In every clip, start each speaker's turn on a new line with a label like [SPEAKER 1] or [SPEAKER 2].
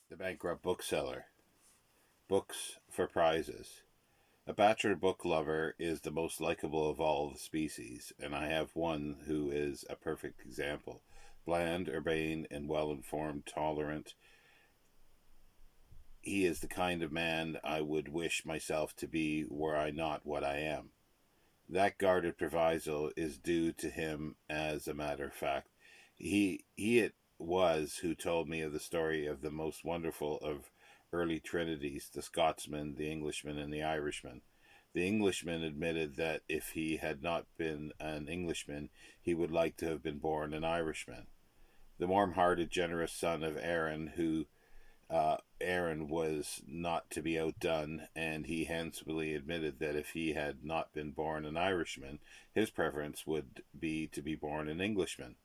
[SPEAKER 1] The Bankrupt Bookseller. Books for prizes. A bachelor book lover is the most likable of all the species, and I have one who is a perfect example. Bland, urbane, and well informed, tolerant. He is the kind of man I would wish myself to be were I not what I am. That guarded proviso is due to him as a matter of fact. He it was who told me of the story of the most wonderful of early trinities, the Scotsman, the Englishman, and the Irishman. The Englishman admitted that if he had not been an Englishman, he would like to have been born an Irishman. The warm hearted, generous son of Aaron was not to be outdone, and he handsomely admitted that if he had not been born an Irishman, his preference would be to be born an Englishman.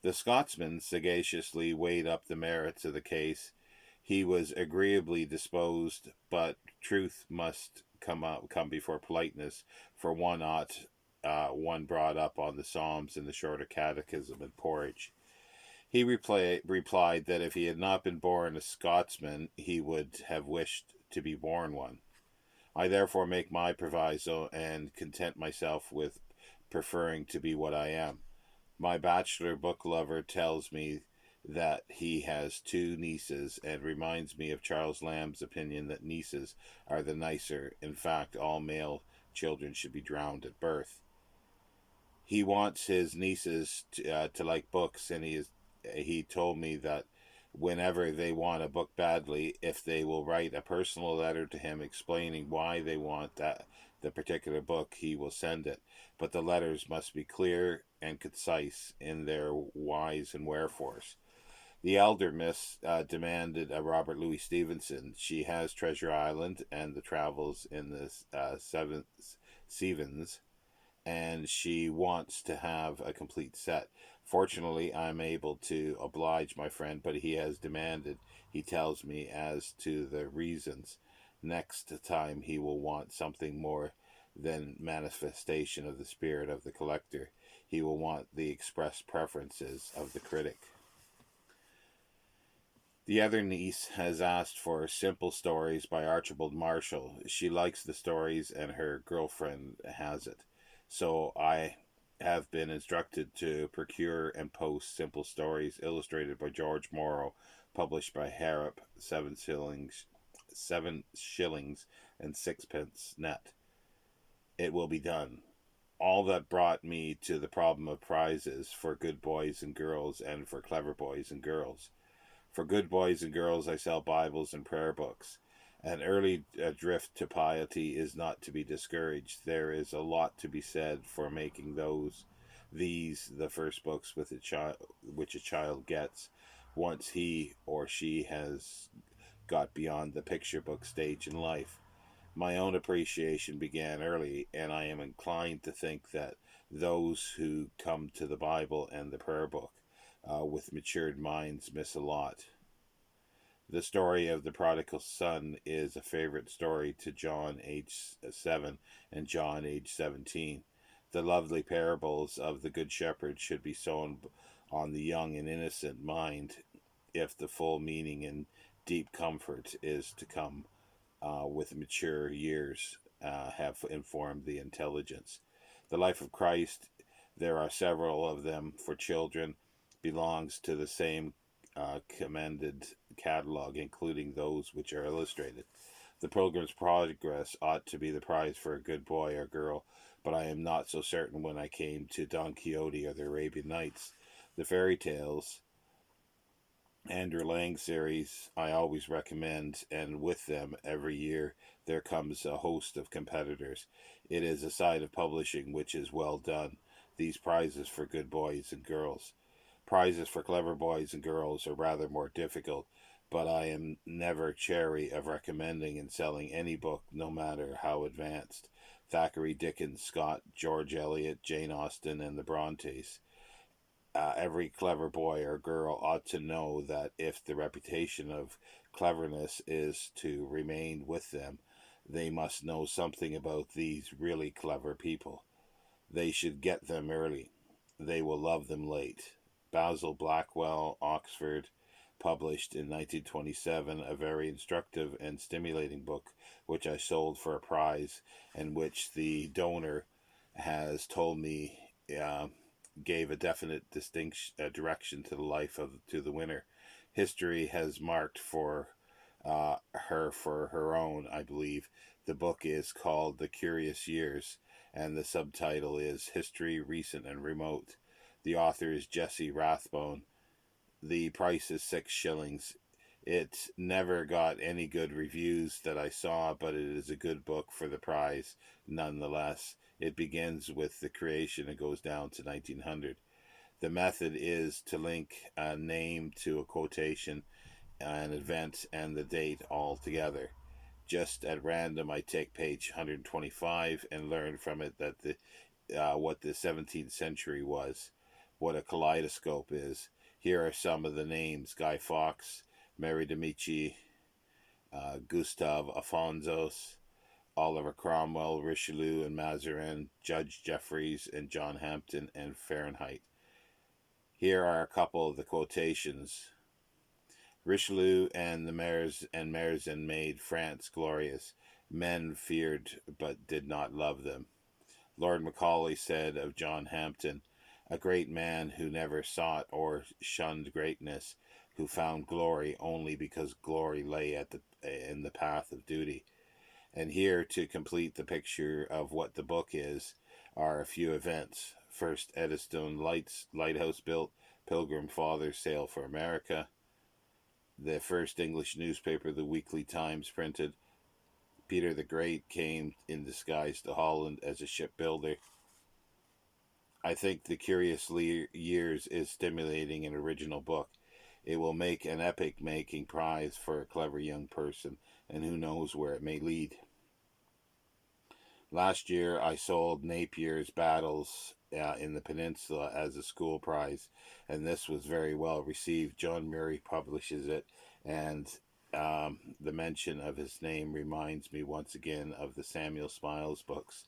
[SPEAKER 1] The Scotsman sagaciously weighed up the merits of the case. He was agreeably disposed, but truth must come before politeness, for one brought up on the Psalms in the Shorter Catechism and porridge. He replied that if he had not been born a Scotsman, he would have wished to be born one. I therefore make my proviso and content myself with preferring to be what I am. My bachelor book lover tells me that he has two nieces and reminds me of Charles Lamb's opinion that nieces are the nicer. In fact, all male children should be drowned at birth. He wants his nieces to like books, and he told me that whenever they want a book badly, if they will write a personal letter to him explaining why they want the particular book, he will send it. But the letters must be clear and concise in their whys and wherefores. The elder miss demanded a Robert Louis Stevenson. She has Treasure Island and the Travels in the Seven Sevens, and she wants to have a complete set. Fortunately, I'm able to oblige my friend, but he has demanded, he tells me, as to the reasons. Next time he will want something more than manifestation of the spirit of the collector. He will want the expressed preferences of the critic. The other niece has asked for Simple Stories by Archibald Marshall. She likes the stories and her girlfriend has it. So I have been instructed to procure and post Simple Stories illustrated by George Morrow, published by Harrop, 7 shillings and sixpence net. It will be done. All that brought me to the problem of prizes for good boys and girls and for clever boys and girls. For good boys and girls, I sell Bibles and prayer books. An early drift to piety is not to be discouraged. There is a lot to be said for making these the first books which a child gets once he or she has got beyond the picture book stage in life. My own appreciation began early, and I am inclined to think that those who come to the Bible and the prayer book with matured minds miss a lot. The story of the prodigal son is a favorite story to John, age 7, and John, age 17. The lovely parables of the Good Shepherd should be sown on the young and innocent mind if the full meaning and deep comfort is to come with mature years have informed the intelligence. The life of Christ, there are several of them for children, belongs to the same commended catalog, including those which are illustrated. The Pilgrim's Progress ought to be the prize for a good boy or girl, but I am not so certain when I came to Don Quixote or the Arabian Nights. The fairy tales, Andrew Lang series, I always recommend, and with them every year there comes a host of competitors. It is a side of publishing which is well done. These prizes for good boys and girls. Prizes for clever boys and girls are rather more difficult, but I am never chary of recommending and selling any book, no matter how advanced. Thackeray, Dickens, Scott, George Eliot, Jane Austen, and the Brontes. Every clever boy or girl ought to know that if the reputation of cleverness is to remain with them, they must know something about these really clever people. They should get them early. They will love them late. Basil Blackwell, Oxford, published in 1927 a very instructive and stimulating book, which I sold for a prize, and which the donor has told me gave a definite distinction, direction to the life of to the winner. History has marked for her for her own, I believe. The book is called The Curious Years, and the subtitle is History, Recent and Remote. The author is Jesse Rathbone. The price is 6 shillings. It never got any good reviews that I saw, but it is a good book for the prize nonetheless. It begins with the creation and goes down to 1900. The method is to link a name to a quotation, an event, and the date all together. Just at random, I take page 125 and learn from it that what the 17th century was, what a kaleidoscope is. Here are some of the names: Guy Fawkes, Mary de Medici, Gustave Afonsos, Oliver Cromwell, Richelieu and Mazarin, Judge Jeffreys and John Hampden, and Fahrenheit. Here are a couple of the quotations. Richelieu and the Merzin made France glorious. Men feared but did not love them. Lord Macaulay said of John Hampden, a great man who never sought or shunned greatness, who found glory only because glory lay in the path of duty. And here, to complete the picture of what the book is, are a few events. First, Eddystone Lighthouse built, Pilgrim Fathers sail for America. The first English newspaper, the Weekly Times, printed. Peter the Great came in disguise to Holland as a shipbuilder. I think The Curious Years is stimulating an original book. It will make an epic-making prize for a clever young person, and who knows where it may lead. Last year, I sold Napiers Battles in the Peninsula as a school prize, and this was very well received. John Murray publishes it, and the mention of his name reminds me once again of the Samuel Smiles books.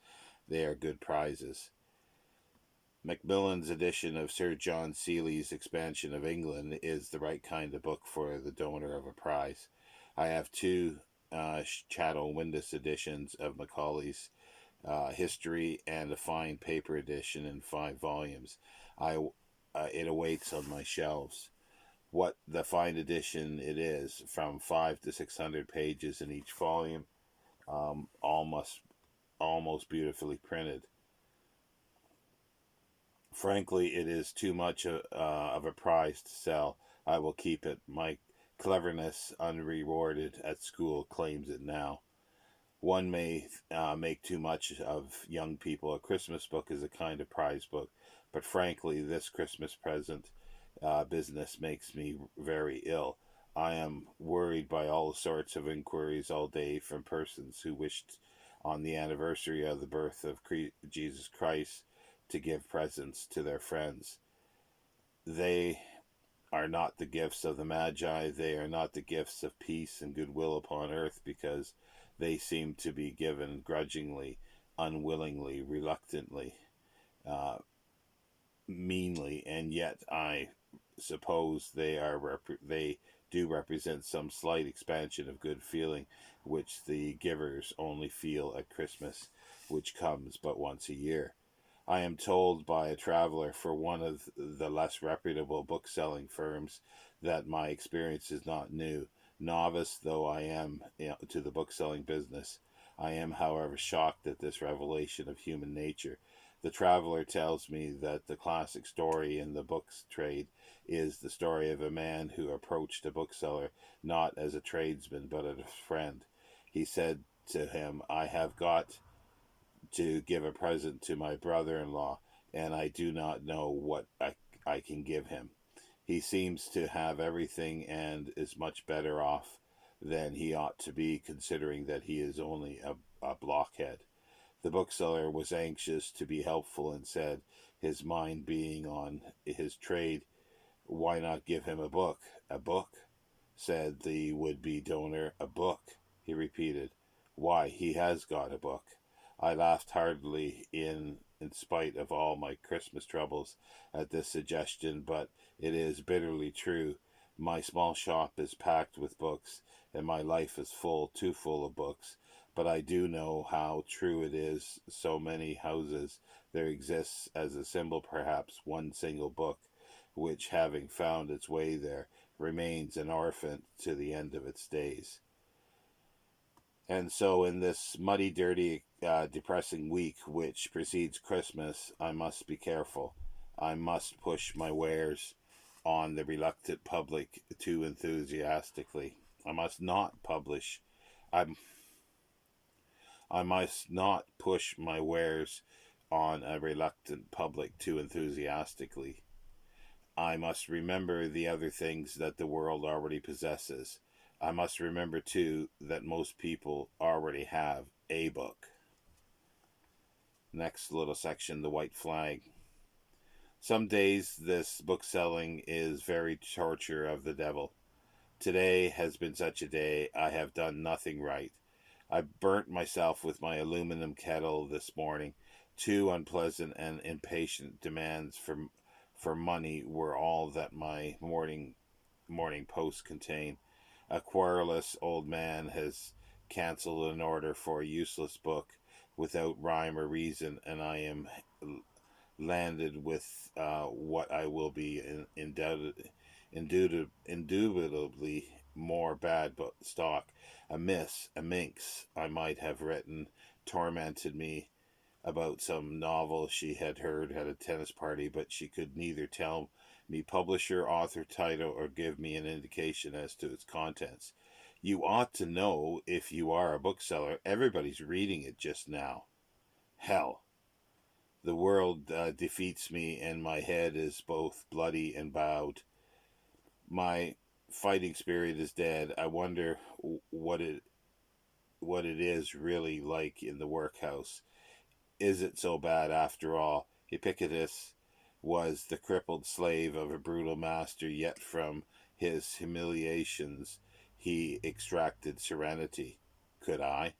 [SPEAKER 1] They are good prizes. Macmillan's edition of Sir John Seeley's Expansion of England is the right kind of book for the donor of a prize. I have 2 Chattel Windus editions of Macaulay's history and a fine paper edition in 5 volumes. It awaits on my shelves. What the fine edition it is, from 500 to 600 pages in each volume, almost beautifully printed. Frankly, it is too much of a prize to sell. I will keep it. My cleverness, unrewarded at school, claims it now. One may make too much of young people. A Christmas book is a kind of prize book, but frankly, this Christmas present business makes me very ill. I am worried by all sorts of inquiries all day from persons who wished on the anniversary of the birth of Jesus Christ to give presents to their friends. They are not the gifts of the Magi. They are not the gifts of peace and goodwill upon earth, because they seem to be given grudgingly, unwillingly, reluctantly, meanly, and yet I suppose they do represent some slight expansion of good feeling, which the givers only feel at Christmas, which comes but once a year. I am told by a traveler for one of the less reputable book-selling firms that my experience is not new. Novice though I am to the book-selling business, I am, however, shocked at this revelation of human nature. The traveler tells me that the classic story in the books trade is the story of a man who approached a bookseller not as a tradesman but as a friend. He said to him, I have got to give a present to my brother-in-law, and I do not know what I can give him. He seems to have everything and is much better off than he ought to be, considering that he is only a blockhead. The bookseller was anxious to be helpful and said, his mind being on his trade, why not give him a book? A book? Said the would-be donor. A book? He repeated. Why, he has got a book. I laughed heartily in spite of all my Christmas troubles at this suggestion, but it is bitterly true. My small shop is packed with books, and my life is full, too full of books. But I do know how true it is. So many houses there exists as a symbol, perhaps one single book, which, having found its way there, remains an orphan to the end of its days. And so, in this muddy, dirty, depressing week which precedes Christmas, I must be careful. I must push my wares on the reluctant public too enthusiastically. I must not publish. I, I must not push my wares on a reluctant public too enthusiastically. I must remember the other things that the world already possesses. I must remember, too, that most people already have a book. Next little section, the white flag. Some days this book selling is very torture of the devil. Today has been such a day. I have done nothing right. I burnt myself with my aluminum kettle this morning. Two unpleasant and impatient demands for money were all that my morning post contained. A querulous old man has cancelled an order for a useless book without rhyme or reason, and I am landed with what I will be indubitably more bad but stock. A miss, a minx, I might have written, tormented me about some novel she had heard at a tennis party, but she could neither tell me publisher, author, title, or give me an indication as to its contents. You ought to know if you are a bookseller. Everybody's reading it just now. Hell, the world defeats me, and my head is both bloody and bowed. My fighting spirit is dead. I wonder what it is really like in the workhouse. Is it so bad after all? Epictetus was the crippled slave of a brutal master, yet from his humiliations he extracted serenity. Could I?